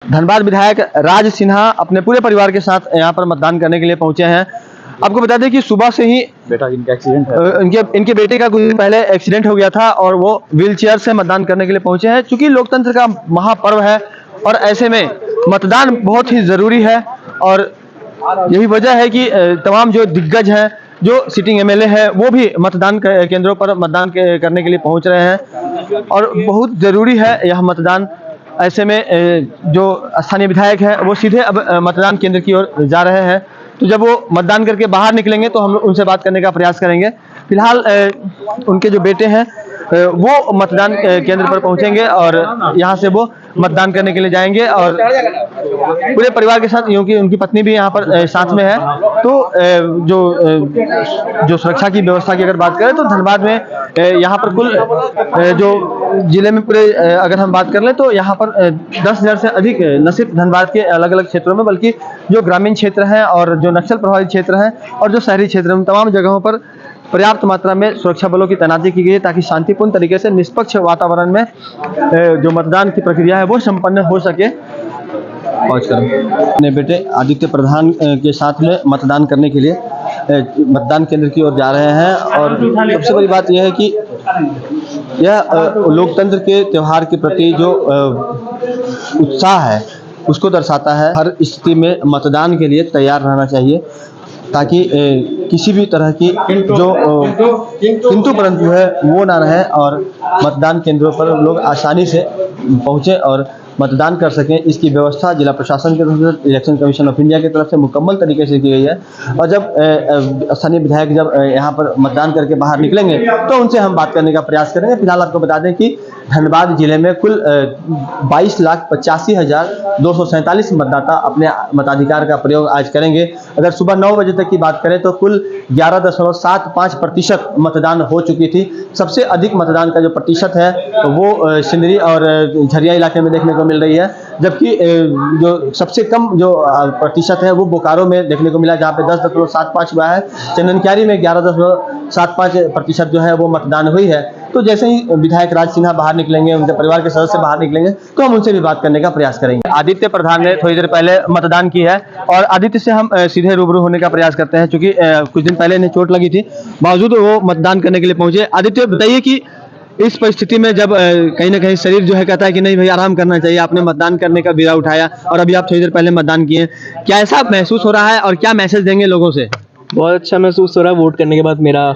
धनबाद विधायक राज सिन्हा अपने पूरे परिवार के साथ यहाँ पर मतदान करने के लिए पहुंचे हैं। आपको बता दें कि सुबह से ही बेटा इनका एक्सीडेंट है। इनके बेटे का कुछ दिन पहले एक्सीडेंट हो गया था और वो व्हीलचेयर से मतदान करने के लिए पहुंचे हैं। चूंकि लोकतंत्र का महापर्व है और ऐसे में मतदान बहुत ही जरूरी है और यही वजह है कि तमाम जो दिग्गज हैं, जो सिटिंग एमएलए है, वो भी मतदान केंद्रों पर मतदान करने के लिए पहुंच रहे हैं और बहुत जरूरी है यह मतदान। ऐसे में जो स्थानीय विधायक हैं वो सीधे अब मतदान केंद्र की ओर जा रहे हैं। तो जब वो मतदान करके बाहर निकलेंगे तो हम लोग उनसे बात करने का प्रयास करेंगे। फिलहाल उनके जो बेटे हैं वो मतदान केंद्र पर पहुंचेंगे और यहाँ से वो मतदान करने के लिए जाएंगे और पूरे परिवार के साथ, क्योंकि उनकी पत्नी भी यहाँ पर साथ में है। तो जो सुरक्षा की व्यवस्था की अगर बात करें तो धनबाद में यहाँ पर कुल जो जिले में पूरे अगर हम बात कर लें तो यहाँ पर 10,000 से अधिक, न सिर्फ धनबाद के अलग अलग क्षेत्रों में बल्कि जो ग्रामीण क्षेत्र हैं और जो नक्सल प्रभावित क्षेत्र हैं और जो शहरी क्षेत्र हैं, तमाम जगहों पर पर्याप्त मात्रा में सुरक्षा बलों की तैनाती की गई है ताकि शांतिपूर्ण तरीके से निष्पक्ष वातावरण में जो मतदान की प्रक्रिया है वो संपन्न हो सके। अपने बेटे आदित्य प्रधान के साथ में मतदान करने के लिए मतदान केंद्र की ओर जा रहे हैं और सबसे बड़ी बात यह है कि यह लोकतंत्र के त्यौहार के प्रति जो उत्साह है उसको दर्शाता है। हर स्थिति में मतदान के लिए तैयार रहना चाहिए ताकि किसी भी तरह की जो किंतु परंतु है वो ना रहे और मतदान केंद्रों पर लोग आसानी से पहुँचे और मतदान कर सकें। इसकी व्यवस्था जिला प्रशासन की तरफ से, इलेक्शन कमीशन ऑफ इंडिया की तरफ से मुकम्मल तरीके से की गई है। और जब स्थानीय विधायक जब यहाँ पर मतदान करके बाहर निकलेंगे तो उनसे हम बात करने का प्रयास करेंगे। फिलहाल आपको बता दें कि धनबाद जिले में कुल 22,85,247 मतदाता अपने मताधिकार का प्रयोग आज करेंगे। अगर सुबह 9 बजे तक की बात करें तो कुल 11.75% मतदान हो चुकी थी। सबसे अधिक मतदान का जो प्रतिशत है वो सिंदरी और झरिया इलाके में देखने को मिल रही है, जबकि जो सबसे कम जो प्रतिशत है वो बोकारो में देखने को मिला जहाँ पे 10.75 हुआ है। चंदनक्यारी में 11.75% जो है वो मतदान हुई है। तो जैसे ही विधायक राज सिन्हा बाहर निकलेंगे, उनके परिवार के सदस्य बाहर निकलेंगे तो हम उनसे भी बात करने का प्रयास करेंगे। आदित्य प्रधान ने थोड़ी देर पहले मतदान की है और आदित्य से हम सीधे रूबरू होने का प्रयास करते हैं, क्योंकि कुछ दिन पहले इन्हें चोट लगी थी, बावजूद वो मतदान करने के लिए पहुंचे। आदित्य, बताइए कि इस परिस्थिति में जब कहीं ना कहीं शरीर जो है कहता है कि नहीं भाई आराम करना चाहिए, आपने मतदान करने का बीड़ा उठाया और अभी आप थोड़ी देर पहले मतदान किए, क्या ऐसा महसूस हो रहा है और क्या मैसेज देंगे लोगों से? बहुत अच्छा महसूस हो रहा है। वोट करने के बाद मेरा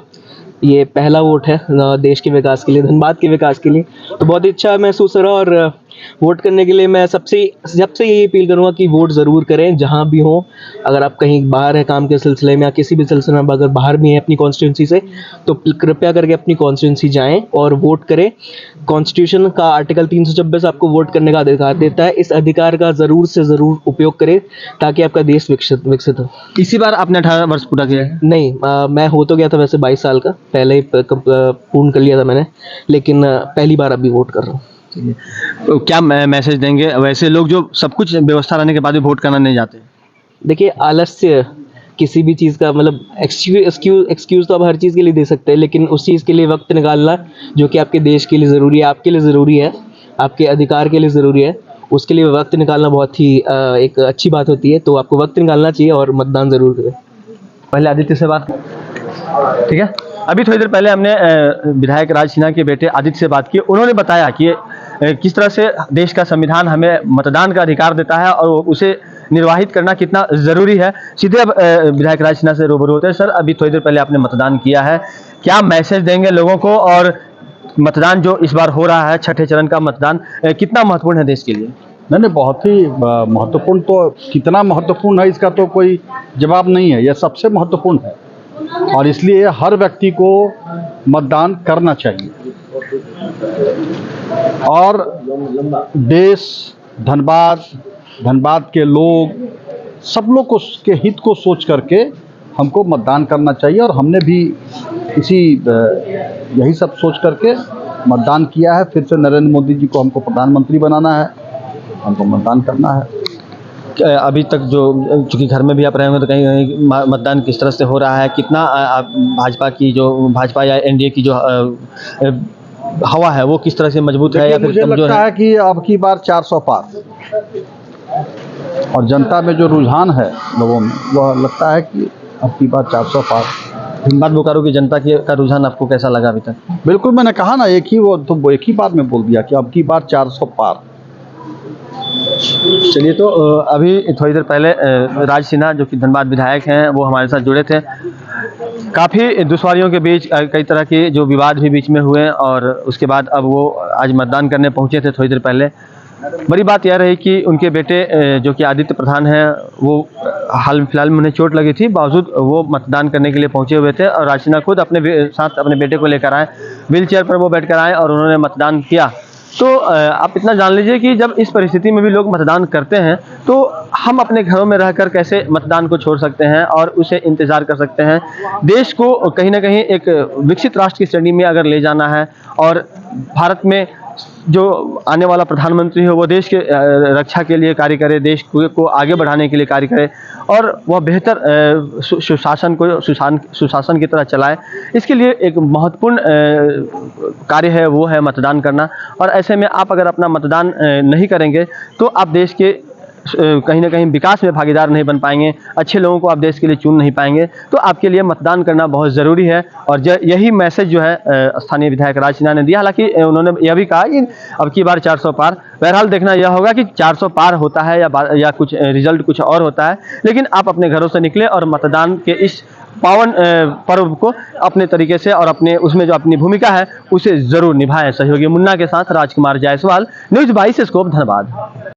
ये पहला वोट है देश के विकास के लिए, धनबाद के विकास के लिए, तो बहुत ही अच्छा महसूस हो रहा है। और वोट करने के लिए मैं सबसे यही अपील करूँगा कि वोट ज़रूर करें जहाँ भी हो। अगर आप कहीं बाहर है काम के सिलसिले में या किसी भी सिलसिले में अगर बाहर भी हैं अपनी कॉन्स्टिट्यूंसी से, तो कृपया करके अपनी कॉन्स्टिट्यूंसी जाएं और वोट करें। कॉन्स्टिट्यूशन का आर्टिकल 326 आपको वोट करने का अधिकार देता है। इस अधिकार का ज़रूर से ज़रूर उपयोग करें ताकि आपका देश विकसित हो। इसी बार आपने 18 वर्ष पूरा किया है? नहीं, मैं हो तो गया था वैसे 22 साल का, पहले ही पूर्ण कर लिया था मैंने, लेकिन पहली बार अभी वोट कर रहा हूँ। तो क्या मैसेज देंगे वैसे लोग जो सब कुछ व्यवस्था रहने के बाद भी वोट करना नहीं जाते? देखिए, आलस्य किसी भी चीज़ का मतलब एक्सक्यूज़ तो आप हर चीज़ के लिए दे सकते हैं, लेकिन उस चीज़ के लिए वक्त निकालना जो कि आपके देश के लिए ज़रूरी है, आपके लिए ज़रूरी है, आपके अधिकार के लिए ज़रूरी है, उसके लिए वक्त निकालना बहुत ही एक अच्छी बात होती है। तो आपको वक्त निकालना चाहिए और मतदान ज़रूर करें। पहले आदित्य से बात, ठीक है। अभी थोड़ी देर पहले हमने विधायक राज सिन्हा के बेटे आदित्य से बात की। उन्होंने बताया कि किस तरह से देश का संविधान हमें मतदान का अधिकार देता है और उसे निर्वाहित करना कितना ज़रूरी है। सीधे अब विधायक राज सिन्हा से रूबरू होते हैं। सर, अभी थोड़ी देर पहले आपने मतदान किया है, क्या मैसेज देंगे लोगों को और मतदान जो इस बार हो रहा है, छठे चरण का मतदान, कितना महत्वपूर्ण है देश के लिए? नहीं, बहुत ही महत्वपूर्ण। तो कितना महत्वपूर्ण है इसका तो कोई जवाब नहीं है, यह सबसे महत्वपूर्ण है और इसलिए हर व्यक्ति को मतदान करना चाहिए। और देश, धनबाद के लोग, सब लोग को के हित को सोच करके हमको मतदान करना चाहिए और हमने भी यही सब सोच करके मतदान किया है। फिर से नरेंद्र मोदी जी को हमको प्रधानमंत्री बनाना है, हमको मतदान करना है। अभी तक जो चूँकि घर में भी आप रहे होंगे तो कहीं मतदान किस तरह से हो रहा है, कितना भाजपा या एनडीए की जो हवा है वो किस तरह से मजबूत है या फिर मुझे कमजोर लगता है? है कि अब की बार 400 पार और जनता में जो रुझान है लोगों में, वह लगता है कि अब की बार 400 पार। धनबाद बोकारो की जनता का रुझान आपको कैसा लगा अभी तक? बिल्कुल, मैंने कहा ना, एक ही बार में बोल दिया कि अब की बार 400 पार। चलिए, तो अभी थोड़ी देर पहले राज सिन्हा जो कि धनबाद विधायक हैं वो हमारे साथ जुड़े थे। काफ़ी दुश्वारियों के बीच कई तरह के जो विवाद भी बीच में हुए और उसके बाद अब वो आज मतदान करने पहुंचे थे थोड़ी देर पहले। बड़ी बात यह रही कि उनके बेटे जो कि आदित्य प्रधान हैं वो हाल फिलहाल में उन्हें चोट लगी थी, बावजूद वो मतदान करने के लिए पहुंचे हुए थे और राज सिन्हा खुद अपने साथ अपने बेटे को लेकर आए, व्हील चेयर पर वो बैठ कर आए और उन्होंने मतदान किया। तो आप इतना जान लीजिए कि जब इस परिस्थिति में भी लोग मतदान करते हैं तो हम अपने घरों में रहकर कैसे मतदान को छोड़ सकते हैं और उसे इंतज़ार कर सकते हैं। देश को कहीं ना कहीं एक विकसित राष्ट्र की श्रेणी में अगर ले जाना है और भारत में जो आने वाला प्रधानमंत्री हो वो देश के रक्षा के लिए कार्य करे, देश को आगे बढ़ाने के लिए कार्य करे और वह बेहतर सुशासन को सुशासन की तरह चलाए, इसके लिए एक महत्वपूर्ण कार्य है वो है मतदान करना। और ऐसे में आप अगर अपना मतदान नहीं करेंगे तो आप देश के कहीं ना कहीं विकास में भागीदार नहीं बन पाएंगे, अच्छे लोगों को आप देश के लिए चुन नहीं पाएंगे। तो आपके लिए मतदान करना बहुत ज़रूरी है और यही मैसेज जो है स्थानीय विधायक राज सिन्हा ने दिया। हालांकि उन्होंने यह भी कहा कि अब की बार 400 पार। बहरहाल देखना यह होगा कि 400 पार होता है या कुछ रिजल्ट कुछ और होता है, लेकिन आप अपने घरों से निकले और मतदान के इस पावन पर्व को अपने तरीके से और अपने उसमें जो अपनी भूमिका है उसे ज़रूर निभाएं। सहयोगी मुन्ना के साथ राजकुमार जायसवाल, न्यूज़ 22 स्कोप, धनबाद।